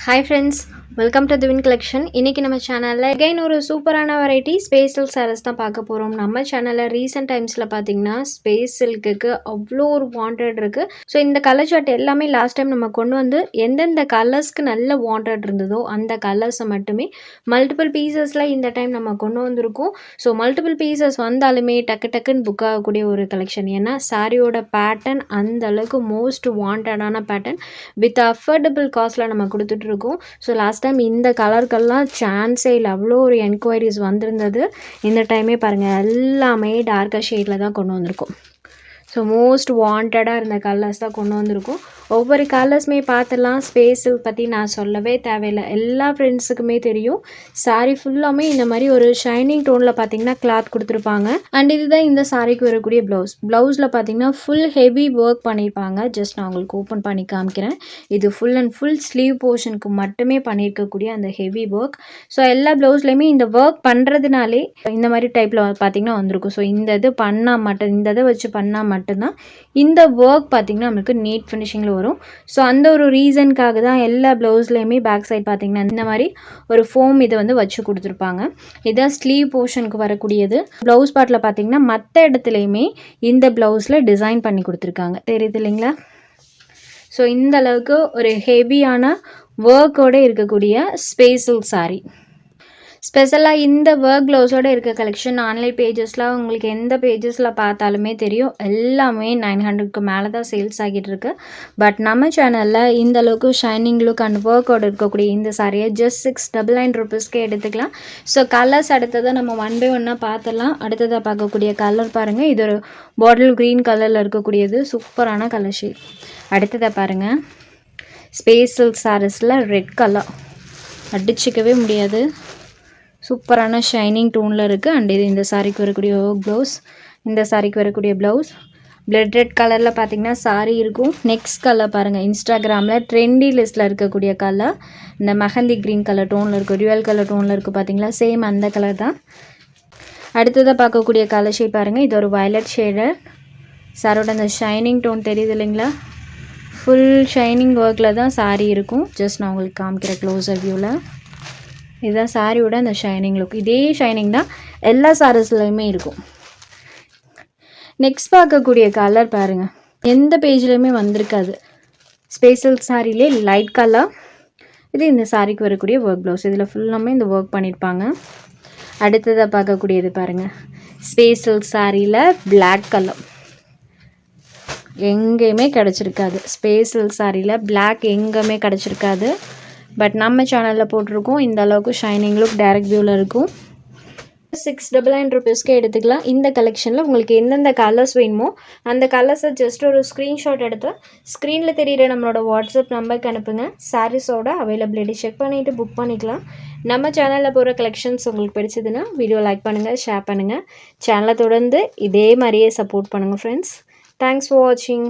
Hi friends, welcome to Divine Collection. இன்னைக்கு நம்ம சேனல்ல again ஒரு சூப்பரான வெரைட்டி ஸ்பேஸ் சில்க் sarees தான் பார்க்க போறோம். நம்ம சேனல்ல ரீசன்ட் டைம்ஸ்ல பாத்தீங்கன்னா ஸ்பேஸ் சில்க்குக்கு அவ்வளோ ஒரு வாண்டட் இருக்கு. ஸோ இந்த கலர் சார்ட் எல்லாமே லாஸ்ட் டைம் நம்ம கொண்டு வந்து எந்தெந்த கலர்ஸ்க்கு நல்ல வாண்டட் இருந்ததோ அந்த கலர்ஸை மட்டுமே மல்டிபிள் பீசஸ்ல இந்த டைம் நம்ம கொண்டு வந்திருக்கோம். ஸோ மல்டிபிள் பீசஸ் வந்தாலுமே டக்குன்னு புக் ஆகக்கூடிய ஒரு கலெக்ஷன். ஏன்னா சாரியோட பேட்டர்ன் அந்த அளவுக்கு மோஸ்ட் வாண்டடான பேட்டர்ன் வித் அஃபோர்டபுள் காஸ்ட்ல நம்ம கொடுத்துட்டு இருக்கோம். ஸோ லாஸ்ட் டைம் இந்த கலருக்கெல்லாம் சான்ஸே இல்லை, அவ்வளோ ஒரு என்கொயரிஸ் வந்திருந்தது. இந்த டைமே பாருங்கள் எல்லாமே டார்க்கர் ஷேடில் தான் கொண்டு வந்திருக்கோம். ஸோ மோஸ்ட் வாண்டடாக இருந்த கலர்ஸ் தான் கொண்டு வந்திருக்கோம். ஒவ்வொரு கலர்ஸுமே பார்த்துலாம். ஸ்பேஸு பற்றி நான் சொல்லவே தேவையில்லை, எல்லா ஃப்ரெண்ட்ஸுக்குமே தெரியும். சாரீ ஃபுல்லாமே இந்த மாதிரி ஒரு ஷைனிங் டோனில் பார்த்தீங்கன்னா கிளாத் கொடுத்துருப்பாங்க. அண்ட் இதுதான் இந்த சாரீக்கு வரக்கூடிய ப்ளவுஸில் பார்த்தீங்கன்னா ஃபுல் ஹெவி ஒர்க் பண்ணியிருப்பாங்க. ஜஸ்ட் நான் உங்களுக்கு ஓப்பன் பண்ணி காமிக்கிறேன். இது ஃபுல் அண்ட் ஃபுல் ஸ்லீவ் போர்ஷனுக்கு மட்டுமே பண்ணியிருக்கக்கூடிய அந்த ஹெவி ஒர்க். ஸோ எல்லா ப்ளவுஸ்லையுமே இந்த ஒர்க் பண்ணுறதுனாலே இந்த மாதிரி டைப்பில் பார்த்தீங்கன்னா வந்திருக்கும். ஸோ இந்த இது பண்ணால் மட்டும், இந்த இதை வச்சு பண்ணால் மட்டும்தான் இந்த ஒர்க் பார்த்தீங்கன்னா நம்மளுக்கு நீட் ஃபினிஷிங்கில் வரும். ஸோ அந்த ஒரு ரீசனுக்காக தான் எல்லா ப்ளவுஸ்லேயுமே பேக் சைட் பார்த்தீங்கன்னா இந்த மாதிரி ஒரு ஃபோம் இதை வந்து வச்சு கொடுத்துருப்பாங்க. இதுதான் ஸ்லீவ் போர்ஷனுக்கு வரக்கூடியது. ப்ளவுஸ் பார்ட்டில் பார்த்தீங்கன்னா மற்ற இடத்துலையுமே இந்த ப்ளவுஸில் டிசைன் பண்ணி கொடுத்துருக்காங்க, தெரியுது இல்லைங்களா? ஸோ இந்த அளவுக்கு ஒரு ஹெவியான ஒர்க்கோடு இருக்கக்கூடிய ஸ்பேஸ் சில்க் சாரீ. ஸ்பெஷலாக இந்த ஒர்க் ப்ளவுஸோடு இருக்க கலெக்ஷன் ஆன்லைன் பேஜஸில் உங்களுக்கு எந்த பேஜஸில் பார்த்தாலுமே தெரியும், எல்லாமே 900க்கு மேலே தான் சேல்ஸ் ஆகிட்டு இருக்கு. பட் நம்ம சேனலில் இந்த அளவுக்கு ஷைனிங் லுக் அண்ட் ஒர்க்கோடு இருக்கக்கூடிய இந்த சாரியை ஜஸ்ட் 699 rupeesக்கு எடுத்துக்கலாம். ஸோ கலர்ஸ் அடுத்ததை நம்ம ஒன் பை ஒன்னாக பார்த்துடலாம். அடுத்ததாக பார்க்கக்கூடிய கலர் பாருங்கள், இது ஒரு பாட்டில் க்ரீன் கலரில் இருக்கக்கூடியது சூப்பரான கலர் ஷேட். அடுத்ததாக பாருங்கள், ஸ்பேஸ் சில்க் சாரீஸில் ரெட் கலர் அடிச்சிக்கவே முடியாது, சூப்பரான ஷைனிங் டோனில் இருக்குது. அண்ட் இது இந்த சாரிக்கு வரக்கூடிய ப்ளவுஸ், இந்த சாரிக்கு வரக்கூடிய ப்ளவுஸ் பிளட் ரெட் கலரில் பார்த்தீங்கன்னா சாரி இருக்கும். நெக்ஸ்ட் கலர் பாருங்கள், இன்ஸ்டாகிராமில் ட்ரெண்டி லிஸ்ட்டில் இருக்கக்கூடிய கலர் இந்த மெஹந்தி க்ரீன் கலர் டோனில் இருக்குது, டுவல் கலர் டோனில் இருக்குது பார்த்தீங்களா, சேம் அந்த கலர் தான். அடுத்ததாக பார்க்கக்கூடிய கலர் ஷேட் பாருங்கள், இது ஒரு வயலட் ஷேடர். சாரோட அந்த ஷைனிங் டோன் தெரியுது இல்லைங்களா? ஃபுல் ஷைனிங் ஒர்க்கில் தான் சாரி இருக்கும். ஜஸ்ட் நான் உங்களுக்கு காமிக்கிற க்ளோஸர் வியூவில் இதுதான் சாரியோட அந்த ஷைனிங் லுக். இதே ஷைனிங் தான் எல்லா சாரீஸ்லையுமே இருக்கும். நெக்ஸ்ட் பார்க்கக்கூடிய கலர் பாருங்கள், எந்த பேஜ்லையுமே வந்திருக்காது. ஸ்பேஸ் சில்க் சாரிலே லைட் கலர். இது இந்த சாரிக்கு வரக்கூடிய ஒர்க் ப்ளவுஸ், இதில் ஃபுல்லாமே இந்த ஒர்க் பண்ணியிருப்பாங்க. அடுத்ததாக பார்க்கக்கூடியது பாருங்கள், ஸ்பேஸ் சில்க் சாரியில் பிளாக் கலர் எங்கேயுமே கிடச்சிருக்காது. ஸ்பேஸ் சில்க் சாரியில் பிளாக் எங்கேயுமே கிடச்சிருக்காது. பட் நம்ம சேனலில் போட்டிருக்கோம். இந்த அளவுக்கு ஷைனிங் லுக் டைரக்ட் வியூவில் இருக்கும். 699 rupeesக்கு எடுத்துக்கலாம். இந்த கலெக்ஷனில் உங்களுக்கு எந்தெந்த கலர்ஸ் வேணுமோ அந்த கலர்ஸை ஜஸ்ட் ஒரு ஸ்க்ரீன்ஷாட் எடுத்து ஸ்க்ரீனில் தெரிகிற நம்மளோட வாட்ஸ்அப் நம்பருக்கு அனுப்புங்க. சாரீஸோட அவைலபிலிட்டி செக் பண்ணிவிட்டு புக் பண்ணிக்கலாம். நம்ம சேனலில் போகிற கலெக்ஷன்ஸ் உங்களுக்கு பிடிச்சதுன்னா வீடியோ லைக் பண்ணுங்கள், ஷேர் பண்ணுங்கள். சேனலை தொடர்ந்து இதே மாதிரியே சப்போர்ட் பண்ணுங்கள் ஃப்ரெண்ட்ஸ். தேங்க்ஸ் ஃபார் வாட்சிங்.